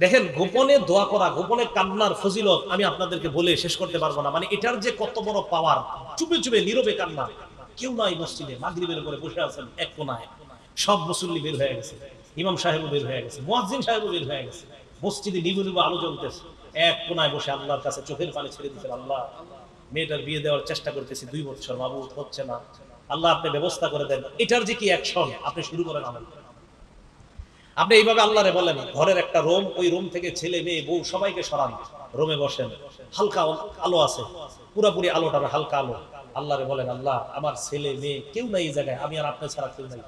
দেখেন, গোপনে দোয়া করা, গোপনে কান্নার ফজিলত আমি আপনাদেরকে বলে শেষ করতে পারবো না। মানে এটার যে কত বড় পাওয়ার। চুপে চুপে নীরবে কান্না। কেউ নাই মসজিদে, মাগরিবের উপরে বসে আছেন এক কোনায়, সব মুসল্লি বের হয়ে গেছে, ইমাম সাহেবও বের হয়ে গেছে, মুয়াজ্জিন সাহেবও বের হয়ে গেছে, মসজিদে নিবু নিবু আলো জ্বলতেছে, এক কোনায় বসে আল্লাহর কাছে চোখের পানি ছেড়ে দিচ্ছেন। আল্লাহ, মেয়েটার বিয়ে দেওয়ার চেষ্টা করতেছি 2 বছর, মাবুদ হচ্ছে না, আল্লাহ আপনি ব্যবস্থা করে দেন। এটার যে কি অ্যাকশন, আপনি শুরু করেন আমল। আপনি এইভাবে আল্লাহরে বলেন, ঘরের একটা রুম, ওই রুম থেকে ছেলে মেয়ে বউ সবাইকে সরান, রুমে বসেন, হালকা আলো আছে, পুরাপুরি আলোটা না, হালকা আলো। আল্লাহরে বলেন, আল্লাহ আমার ছেলে মেয়ে কেউ নাই এই জায়গায়, আমি আর আপনি ছাড়া কেউ নাই।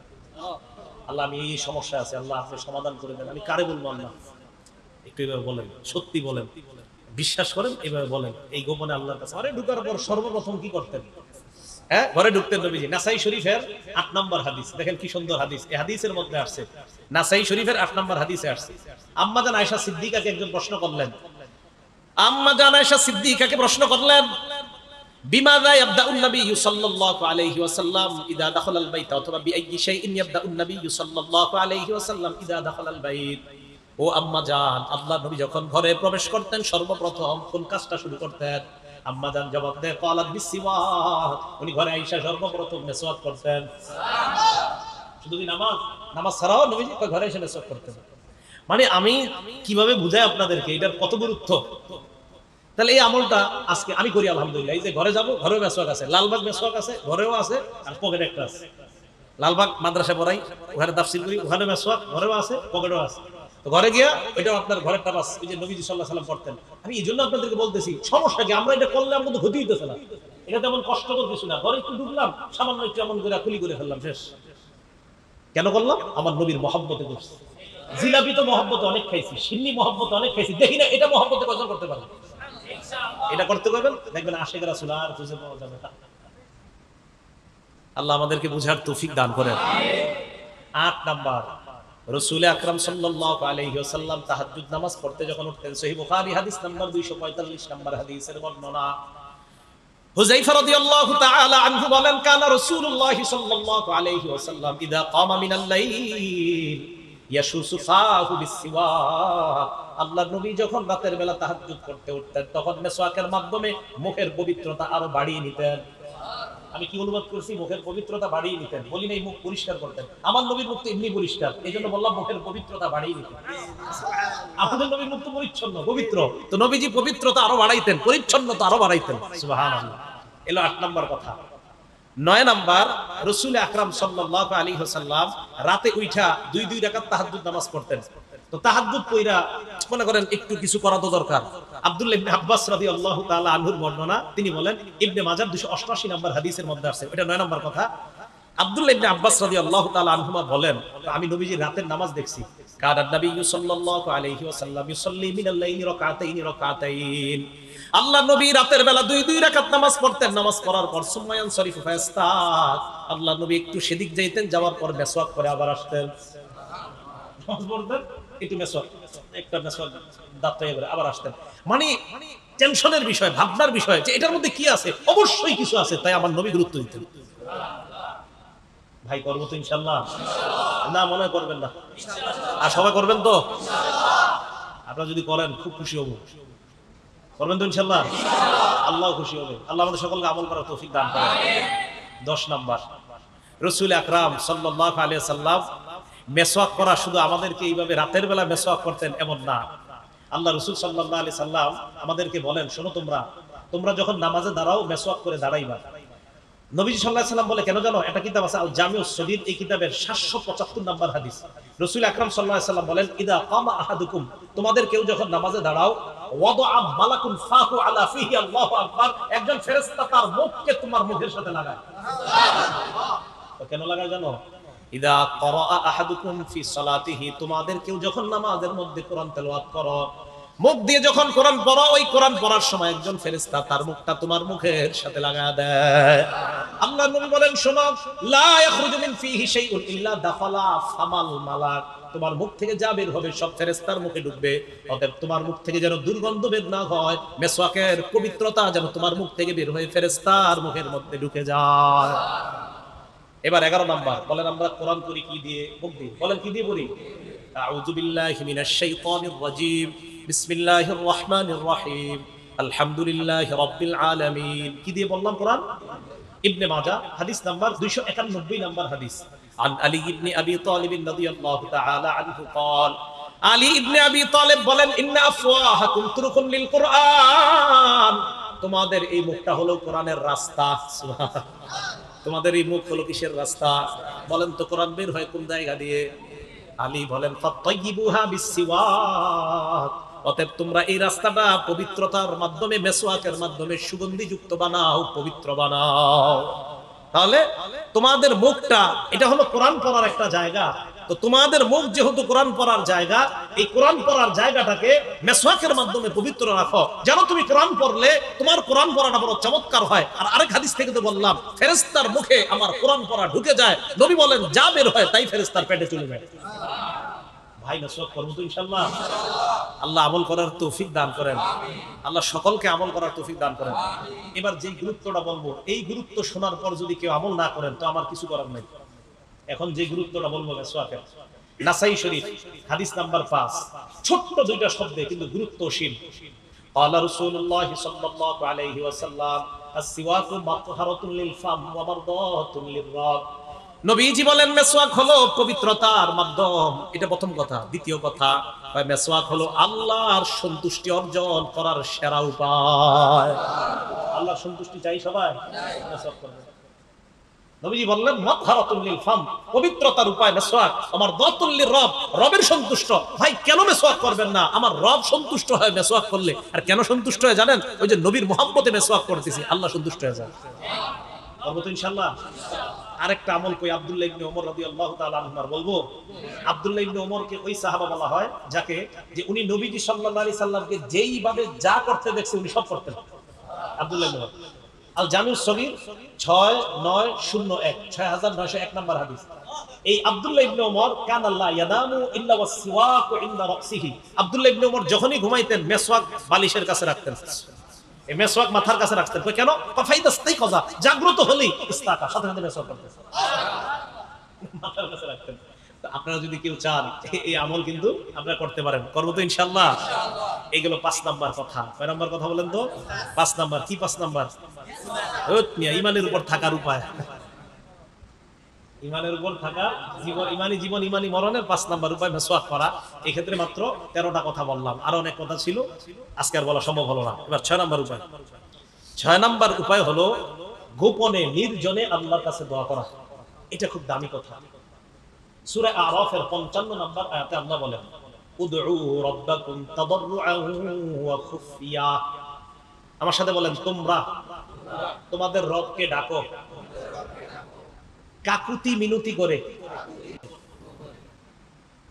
আল্লাহ আমি এই সমস্যা আছে, আল্লাহ আপনি সমাধান করে দেন। আমি কারে বলবো আল্লাহ? একটু এভাবে বলেন, সত্যি বলেন, বিশ্বাস করেন, এভাবে বলেন এই গোপনে আল্লাহর কাছে। আরে ঢুকার পর সর্বপ্রথম কি করতেন? হ্যাঁ, ঘরে ঢুকতেন নবীজি। নাসাই শরীফের 8 নম্বর হাদিস, দেখেন কি সুন্দর হাদিস। এই হাদিসের মধ্যে আসছে, নাসাই শরীফের 8 নম্বর হাদিসে আসছে, আম্মা জান আয়েশা সিদ্দিকাকে একজন প্রশ্ন করলেন। আম্মা জান আয়েশা সিদ্দিকাকে প্রশ্ন করলেন, বিমাযা ইয়াবদাউন নবী সাল্লাল্লাহু আলাইহি ওয়াসাল্লাম ইযা দাখালাল বাইত, অথবা বিআইয়ি শাইইন ইয়াবদাউন নবী সাল্লাল্লাহু আলাইহি ওয়াসাল্লাম ইযা দাখালাল বাইত। ও আম্মা জান, আল্লাহর নবী যখন ঘরে প্রবেশ করতেন সর্বপ্রথম কোন কাজটা শুরু করতেন? আম্মা জান জবাব দেয়, ক্বালাত বিসওয়াক। উনি ঘরে আয়েশা সর্বপ্রথম মেসওয়াক করতেন। শুধু কি নামাজ, নামাজ ছাড়াও নবীজি ঘরে এসে মেসওয়াক করতেন। মানে আমি কিভাবে বুঝাই আপনাদেরকে এটার কত গুরুত্ব। তাহলে এই আমলটা আজকে আমি করি আলহামদুলিল্লাহ। এই যে ঘরে যাব, ঘরেও মেসওয়াক আছে, লালবাগ মেসওয়াক আছে, ঘরেও আছে, আর পকেটে একটা আছে। লালবাগ মাদ্রাসা পড়াই, ওখানে তাফসীর করি, ওখানে মেসওয়াক ঘরেও আছে, পকেটেও আছে। তো ঘরে গিয়া ওইটাও আপনার ঘরের তাবাস, ওই যে নবীজি সাল্লাল্লাহু আলাইহি সাল্লাম করতেন। আমি এই জন্য আপনাদেরকে বলতেছি, সমস্যা কি? আমরা এটা করলে আমাদের ক্ষতি হইতেছে না, এটা তেমন কষ্টকর কিছু না। ঘরে একটু ঢুকলাম, সামান্য একটু এমন করে কুলি করে ফেললাম, শেষ। কেন করলাম? আমার নবীর মহব্বতে করছি। জিলাপি তো মহব্বতে অনেক খাইছি, সিন্নি মহব্বতে অনেক খাইছি, দেখি না এটা মহব্বতে কজন করতে পারে। এটা করতে পারবেন, দেখবেন আশিক রাসূল আর খুঁজে পাওয়া যাবে না। আল্লাহ আমাদেরকে বুঝার তৌফিক দান করেন। 8 নাম্বার, রাসূল আকরাম সাল্লাল্লাহু আলাইহি ওয়াসাল্লাম তাহাজ্জুদ নামাজ পড়তে যখন উঠতেন, সহিহ বুখারী হাদিস নাম্বার 245 নাম্বার হাদিসের বর্ণনা। হুযায়ফা রাদিয়াল্লাহু তাআলা আনহু বলেন, কানা রাসূলুল্লাহ সাল্লাল্লাহু আলাইহি ওয়াসাল্লাম ইযা কামা মিনাল লাইল ইয়াশুসু ফাহু বিসওয়াক। আল্লাহর নবী যখন রাতের বেলা তাহাজ্জুদ করতে উঠতেন, তখন মেসওয়াকের মাধ্যমে মুখের পবিত্রতা আরো বাড়িয়ে নিতেন। আমি কি অনুবাদ করছি? মুখের পবিত্রতা বাড়িয়ে নিতেন, বলি নাই মুখ পরিষ্কার করতেন। আমার নবীর মুখ তো এমনি পরিষ্কার, এই জন্য বললাম মুখের পবিত্রতা বাড়িয়ে নিতেন। আমাদের নবীর মুখ তো পরিচ্ছন্ন পবিত্র, তো নবীজি পবিত্রতা আরো বাড়াইতেন, পরিচ্ছন্নতা আরো বাড়াইতেন। সুবহানাল্লাহ। এলো 8 নাম্বার কথা। 9 নাম্বার, রাসূল আকরাম সাল্লাল্লাহু আলাইহি ওয়াসাল্লাম রাতে উঠা 2 রাকাত তাহাজ্জুদ নামাজ পড়তেন। তো তাহাজ্জুদ পড়া মনে করেন একটু কিছু করা তো দরকার। আব্দুল্লাহ ইবনে আব্বাস রাদিয়াল্লাহু তাআলা আনহুর বর্ণনা, তিনি বলেন, ইবনে মাজাহ 288 নাম্বার হাদিসের মধ্যে আছে, এটা 9 নাম্বার কথা। আব্দুল্লাহ ইবনে আব্বাস রাদিয়াল্লাহু তাআলা আনহুমা বলেন, আমি নবীজির রাতের নামাজ দেখছি। কানান নবী সাল্লাল্লাহু আলাইহি ওয়াসাল্লাম ইউসাল্লি মিনাল লাইলি রাকাতাইন। আল্লাহ নবী রাতের বেলা 2 রাকাত নামাজ পড়তেন। নামাজ পড়ার পর সুম্মায়ান শরীফ ফায়াস্তাক, আল্লাহ নবী একটু সেদিক যাইতেন, যাওয়ার পর মেসওয়াক করে আবার আসতেন। নামাজ পড়তেন, একটু মেসওয়াক, একটা মেসওয়াক দাঁতটাই করে আবার আসতেন। মানে টেনশনের বিষয়, ভাবনার বিষয় যে এটার মধ্যে কি আছে, অবশ্যই কিছু আছে, তাই আমার নবী গুরুত্ব দিতেন। ভাই করবো তো ইনশাআল্লাহ? না মনে করবেন না? আর সবাই করবেন তো? আপনারা যদি করেন খুব খুশি হব। করবেন তো ইনশাআল্লাহ? আল্লাহ খুশি হবে। আল্লাহ আমাদের সকলকে আমল করার তৌফিক দান করেন। 10 নাম্বার, রাসূল আকরাম সাল্লাল্লাহু আলাইহি ওয়াসাল্লাম মেসওয়াক করা শুধু আমাদেরকে এইভাবে রাতের বেলা মেসওয়াক করতেন এমন না। আল্লাহ রাসূল সাল্লাল্লাহু আলাইহি সাল্লাম আমাদেরকে বলেন, শোনো তোমরা যখন নামাজে দাঁড়াও মেসওয়াক করে দাঁড়াইবা। নবীজি সাল্লাল্লাহু আলাইহি সাল্লাম বলে, কেন জানো? একটা কিতাব আছে আল জামিউস সগীর, এই কিতাবের 775 নাম্বার হাদিস। রাসূল আকরাম সাল্লাল্লাহু আলাইহি সাল্লাম বলেন, ইদা কামা আহাদুকুম, তোমাদের কেউ যখন নামাজে দাঁড়াও, ওয়াদা মালাকুন ফাহু আলা ফিহি, আল্লাহু আকবার, একজন ফেরেশতা তার মুখকে তোমার মুখের সাথে লাগায়। তো কেন লাগায় জানো? ইদা ক্বারা আহাদুকুম ফি সালাতিহি, তোমাদের কেউ যখন নামাজের মধ্যে কোরআন তেলাওয়াত করো, মুখ দিয়ে যখন কোরআন পড়ো, ওই কোরআন পড়ার সময় একজন ফেরেশতা তার মুখটা তোমার মুখের সাথে লাগায় দেয়। আল্লাহর নবী বলেন, শোনো, লা ইয়াখরুজু মিন ফিহি শাইউন ইল্লা দাখালা ফামাল মালাক, তোমার মুখ থেকে যা বের হবে সব ফেরেশতার মুখে ঢুকবে। অতএব তোমার মুখ থেকে যেন দুর্গন্ধ বের না হয়, মেসওয়াকের পবিত্রতা যেন তোমার মুখ থেকে বের হয়ে ফেরেশতার মুখের মধ্যে ঢুকে যায়। এবার 11 নাম্বার বলেন আমরা কোরআন পড়ি কি দিয়ে? মুখ দিয়ে। বলেন কি দিয়ে পড়ি? আউযু বিল্লাহি মিনাশ শাইতানির রাজীম, বিসমিল্লাহির রহমানির রহিম, আলহামদুলিল্লাহি রাব্বিল আলামিন। কি দিয়ে বললাম কোরআন? ইবনে মাজাহ হাদিস নাম্বার 291 নাম্বার হাদিস। আন আলী ইবনে আবি তালিব রাদিয়াল্লাহু তাআলা আনহু قال, আলী ইবনে আবি তালিব বলেন, ইন্না আফওয়াহাকুম তুরুকুন লিল কুরআন, তোমাদের এই মুখটা হলো কোরআনের রাস্তা। সুবহানাল্লাহ। তোমাদের এই মুখ হলো কিসের রাস্তা? বলেন তো কোরআন বের হয় কোন জায়গা দিয়ে? আলী বলেন, ফাতাইয়িবুহা বিসসিওয়াক, অতএব তোমরা এই রাস্তাটা পবিত্রতার মাধ্যমে, মেসওয়াকের মাধ্যমে সুগন্ধিযুক্ত বানাও, পবিত্র বানাও। তাহলে তোমাদের মুখটা এটা হলো কোরআন পড়ার একটা জায়গা। তো তোমাদের মুখ যেহেতু কোরআন পড়ার জায়গা, এই কোরআন পড়ার জায়গাটাকে মেসওয়াকের মাধ্যমে পবিত্র রাখো, যেন তুমি কোরআন পড়লে তোমার কোরআন পড়াটা বড় চমৎকার হয়। আর আরেক হাদিস থেকে তো বললাম, ফেরেশতার মুখে আমার কোরআন পড়া ঢুকে যায়, নবী বলেন যা বের হয় তাই ফেরেশতার পেটে চলে যায়। ভাই মেসওয়াক করব তো ইনশাআল্লাহ। আল্লাহ আমল করার তৌফিক দান করেন, আল্লাহ সকলকে আমল করার তৌফিক দান করেন। এবার যে গুরুত্বটা বলবো, এই গুরুত্ব শোনার পর যদি কেউ আমল না করেন তো আমার কিছু করার নাই। এখন যে গুরুত্বটা বলবো মেসওয়াকের, নাসাই শরীফ হাদিস নাম্বার 5, ছোট্ট দুইটা শব্দে কিন্তু গুরুত্বশীল। ক্বালা রাসূলুল্লাহ সাল্লাল্লাহু আলাইহি ওয়াসাল্লাম, আস-সিওয়াকু মাতহারাতুন লিল ফাম ওয়া মারদাতুন লির-রাব। নবীজি বলেন মেসওয়াক হলো পবিত্রতার মাধ্যম। এটা প্রথম কথা। দ্বিতীয় কথা, মেসওয়াক হলো আল্লাহর সন্তুষ্টি অর্জন করার সেরা উপায়। আল্লাহর সন্তুষ্টি চাই সবাই, মেসওয়াক করবে। নবীজি বললেন মাতহারাতুন লিল ফাম, পবিত্রতার উপায় মেসওয়াক। আমার দাতুল লির-রব, রবের সন্তুষ্ট। ভাই কেন মেসওয়াক করবেন না? আমার রব সন্তুষ্ট হয় মেসওয়াক করলে। আর কেন সন্তুষ্ট হয় জানেন? ওই যে নবীর মহব্বতে মেসওয়াক করতেছি, আল্লাহ সন্তুষ্ট হয়ে যায়। করব তো ইনশাআল্লাহ। আরেকটা আমল কই, আব্দুল্লাহ ইবনে ওমর রাদিয়াল্লাহু তাআলা আনহুর বলবো। আব্দুল্লাহ ইবনে ওমরকে ওই সাহাবা বলা হয় যাকে, যে উনি নবীজি সাল্লাল্লাহু আলাইহি সাল্লামকে যেইভাবে যা করতে দেখছে উনি সব করতেন। আব্দুল্লাহ ইবনে ওমর, আল জামিউস সগীর 6901, 6901 নাম্বার হাদিস। এই আব্দুল্লাহ ইবনে ওমর কানা লা ইয়ানামু ইল্লা ওয়াসওয়াকু ইনদা রাসিহি। আব্দুল্লাহ ইবনে ওমর যখনই ঘুমাইতেন মেসওয়াক বালিশের কাছে রাখতেন। এই মেসওয়াক মাথার কাছে রাখতেন। কই কেন? ফাইদাস্তাই কজা, জাগ্রত হলেই ইস্তাকা, সাথে সাথে মেসওয়াক করতেন, মাথার কাছে রাখতেন। তো আপনারা যদি কেউ চান এই আমল কিন্তু আপনারা করতে পারেন। করব তো ইনশাআল্লাহ। এগুলো 5 নাম্বার কথা। কয় নাম্বার কথা বলেন তো? 5 নাম্বার। কি 5 নাম্বার? ইমানের উপর থাকার উপায়। ইমানের উপর থাকা, জীবন, ইমানি জীবন, ইমানি মরণের 5 নাম্বার উপায় মেসওয়াক করা। এই ক্ষেত্রে মাত্র 13টা কথা বললাম, আরো অনেক কথা ছিল, আজকে আর বলা সম্ভব হলো না। এবার 6 নাম্বার উপায়। 6 নাম্বার উপায় হলো গোপনে নির্জনে আল্লাহর কাছে দোয়া করা। এটা খুব দামি কথা। সূরা আরাফের 55 নাম্বার আয়াতে আল্লাহ বলেন, উদউ রাব্বাকুম তাদাররুআন ওয়া খুফিয়া। আমার সাথে বলেন, তোমরা তোমাদের রবকে ডাকো কাকুতি মিনতি করে।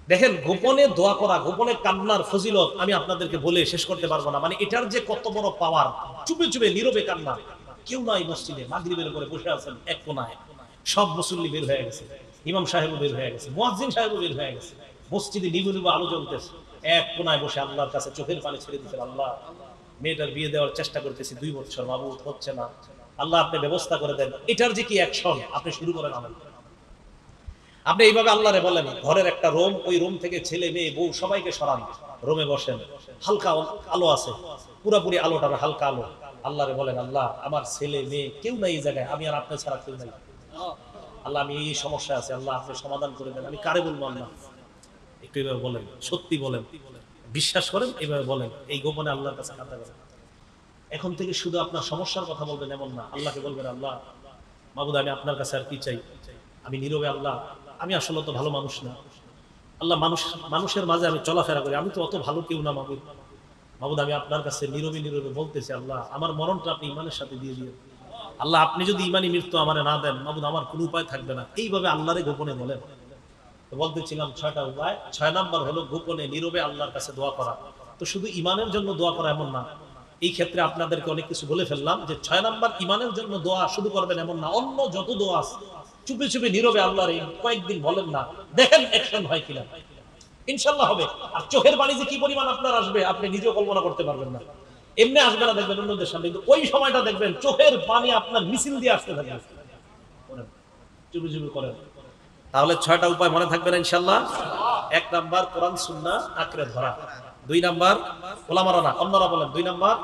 দেখেন, গোপনে দোয়া করা, গোপনে কান্নার ফজিলত আমি আপনাদেরকে বলে শেষ করতে পারবো না। মানে এটার যে কত বড় পাওয়ার। চুপে চুপে নীরবে কান্না। কেউ নাই মসজিদে, মাগরিবের উপরে বসে আছেন এক কোনায়, সব মুসল্লি বের হয়ে গেছে, ইমাম সাহেবও বের হয়ে গেছে, মুয়াজ্জিন সাহেবও বের হয়ে গেছে, মসজিদে নিবু নিবু আলো জ্বলতেছে, এক কোনায় বসে আল্লাহর কাছে চোখের পানি ছেড়ে দিচ্ছেন। আল্লাহ, মেয়েটার বিয়ে দেওয়ার চেষ্টা করতেছি 2 বছর, মাবুদ হচ্ছে না, আল্লাহ আপনি ব্যবস্থা করে দেন। এটার যে কি অ্যাকশন, আপনি শুরু করেন আমল। আপনি এইভাবে আল্লাহরে বলেন, ঘরের একটা রুম, ওই রুম থেকে ছেলে মেয়ে বউ সবাইকে সরান, রুমে বসেন, হালকা আলো আছে, পুরাপুরি আলোটা না, হালকা আলো। আল্লাহরে বলেন, আল্লাহ আমার ছেলে মেয়ে কেউ নাই এই জায়গায়, আমি আর আপনি ছাড়া কেউ নাই। আল্লাহ আমি এই সমস্যা আছে, আল্লাহ আপনি সমাধান করে দেন। আমি কারে বলবো? আল্লাহ একটু এভাবে বলেন, সত্যি বলেন, বিশ্বাস করেন, এভাবে বলেন, এই গোপনে আল্লাহর কাছে কাঁদা করেন। এখন থেকে শুধু আপনার সমস্যার কথা বলবেন এমন না, আল্লাহকে বলবেন, আল্লাহ মাবুদ আমি আপনার কাছে আর কি চাই? আমি নীরবে, আল্লাহ আমি আসলে তো ভালো মানুষ না, আল্লাহ মানুষের মাঝে আমি চলাফেরা করি, আমি তো অত ভালো কেউ না মাবুদ। মাবুদ আমি আপনার কাছে নীরবে নীরবে বলতেছি, আল্লাহ আমার মরণটা আপনি ইমানের সাথে দিয়ে দিন। আল্লাহ আপনি যদি ইমানি মৃত্যু আমারে না দেন, মাবুদ আমার কোনো উপায় থাকবে না। এইভাবে আল্লাহরে গোপনে বলেন। তো বলতেছিলাম 6টা উপায়। 6 নাম্বার হলো গোপনে নীরবে আল্লাহর কাছে দোয়া করা। তো শুধু ইমানের জন্য দোয়া করা এমন না। এই ক্ষেত্রে আপনাদেরকে অনেক কিছু বলে ফেললাম, যে 6 নাম্বার ইমানের জন্য দোয়া শুরু করবেন এমন না, অন্য যত দোয়া আছে চুপে চুপে নীরবে আল্লাহর কয়েকদিন বলেন না, দেখেন অ্যাকশন হয় কিনা, ইনশাআল্লাহ হবে। আর চোখের পানি যে কি পরিমাণ আপনার আসবে আপনি নিজেও কল্পনা করতে পারবেন না। এমনি আসবে না দেখবেন অন্যদের সামনে, কিন্তু ওই সময়টা দেখবেন চোখের পানি আপনার মিছিল দিয়ে আসতে থাকবে। চুপি চুপি করেন। তাহলে 6টা উপায় মনে থাকবে না ইনশাআল্লাহ। 1 নাম্বার কোরআন সুন্নাহ আঁকড়ে ধরা, 2 নাম্বার ওলামারা না অন্যরা বলেন, 2 নাম্বার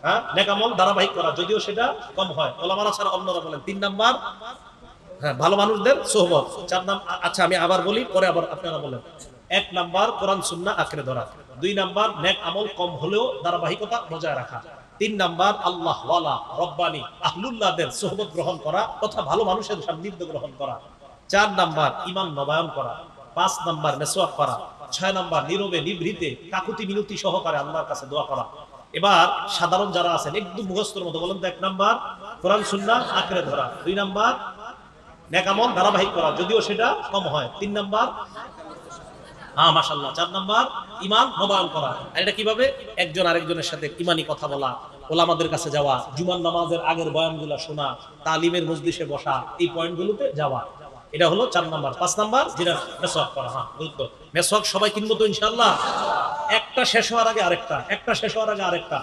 হ্যাঁ নেক আমল ধারাবাহিক করা যদিও সেটা কম হয়, ওলামারা ছাড়া অন্যরা বলেন। 3 নাম্বার হ্যাঁ ভালো মানুষদের সোহবত। 4 নাম্বার, আচ্ছা আমি আবার বলি পরে আবার আপনারা বলেন। 1 নাম্বার কোরআন সুন্নাহ আঁকড়ে ধরা, 2 নাম্বার নেক আমল কম হলেও ধারাবাহিকতা বজায় রাখা, 3 নাম্বার আল্লাহ ওয়ালা রব্বানি আহলুল্লাহদের সোহবত গ্রহণ করা তথা ভালো মানুষের সান্নিধ্য গ্রহণ করা, 4 নাম্বার ঈমান নবায়ন করা, 5 নাম্বার মেসওয়াক করা, 6 নাম্বার নীরবে নিভৃতে কাকুতি মিনতি সহকারে আল্লাহর কাছে দোয়া করা। এবার সাধারণ যারা আছেন একদম মুখস্থর মতো বলেন তো, 1 নাম্বার কোরআন সুন্নাহ আঁকড়ে ধরা, 2 নাম্বার নেক আমল ধারাবাহিক করা যদিও সেটা কম হয়, 3 নাম্বার হ্যাঁ মাশাআল্লাহ, 4 নাম্বার ঈমান নবায়ন করা। আর এটা কিভাবে? একজন আরেকজনের সাথে ঈমানি কথা বলা, ওলামাদের কাছে যাওয়া, জুমার নামাজের আগের বয়ানগুলো শোনা, তালিমের মজলিসে বসা, এই পয়েন্টগুলোতে যাওয়া। এটা হলো 4 নাম্বার। 5 নাম্বার যেটা মেসওয়াক করা। হ্যাঁ গুরুত্ব, মেসওয়াক সবাই কিনবো তো ইনশাআল্লাহ। একটা শেষ হওয়ার আগে আরেকটা, একটা শেষ হওয়ার আগে আরেকটা।